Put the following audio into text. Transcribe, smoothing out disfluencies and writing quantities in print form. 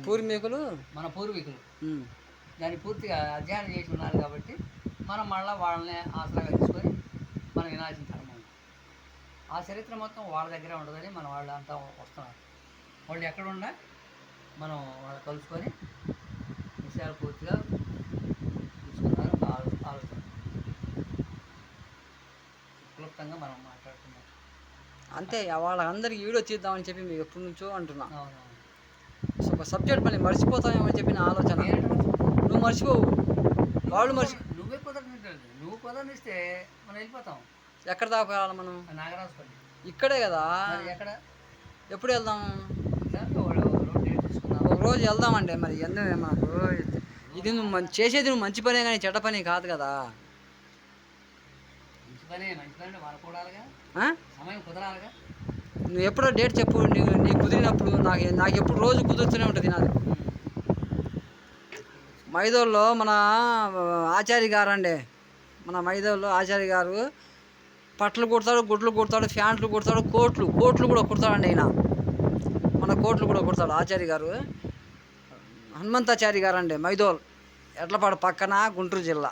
పూర్వీకులు దాన్ని పూర్తిగా అధ్యయనం చేసి ఉన్నారు కాబట్టి మనం మళ్ళీ వాళ్ళని ఆసరాగా తీసుకొని మనం వినాల్సిన ధర్మం. ఆ చరిత్ర మొత్తం వాళ్ళ దగ్గరే ఉండదని మన వాళ్ళు అంతా వస్తున్నారు. వాళ్ళు ఎక్కడున్నా మనం వాళ్ళు కలుసుకొని విషయాలు పూర్తిగా తీసుకున్నారు. ఆలోచన క్లుప్తంగా మనం మాట్లాడుతున్నాం అంతే. వాళ్ళందరికీ వీడియో తీద్దామని చెప్పి మీకు ఎప్పటి నుంచో అంటున్నా. అవునవును. సో ఒక సబ్జెక్ట్ మళ్ళీ మర్చిపోతామేమో అని చెప్పి నా ఆలోచన. నువ్వు మర్చిపోవు, వాళ్ళు నువ్వే కుదరనిస్తాడు. నువ్వు కుదరనిస్తే మనం వెళ్ళిపోతాం. ఎక్కడ దాకా వెళ్ళాలి మనం? నాగరాజుపల్లి ఇక్కడే కదా. ఎక్కడ ఎప్పుడు వెళ్దాం? తీసుకుందాం. ఒక రోజు వెళ్దామండి. మరి ఎందుకు మాకు ఇది నువ్వు చేసేది నువ్వు మంచి పనే కానీ చెడ్డ పని కాదు కదా. మంచి పని అంటే వాళ్ళు కూడాలిగా, సమయం కుదరాలిగా. నువ్వు ఎప్పుడో డేట్ చెప్పు, నీకు కుదిరినప్పుడు. నాకు ఎప్పుడు రోజు కుదురుతూనే ఉంటుంది నాది. మైదోల్లో మన ఆచార్య గారు అండి, మన మైదోల్లో ఆచార్య గారు పట్లు కుడతాడు, గుడ్లు కుడతాడు, ఫ్యాంట్లు కుడతాడు, కోట్లు కూడా కుడతాడండి ఆయన. మన కోట్లు కూడా కుడతాడు ఆచార్య గారు. హనుమంతాచారి గారు అండి, మైదోల్ ఎడ్లపాడు పక్కన, గుంటూరు జిల్లా.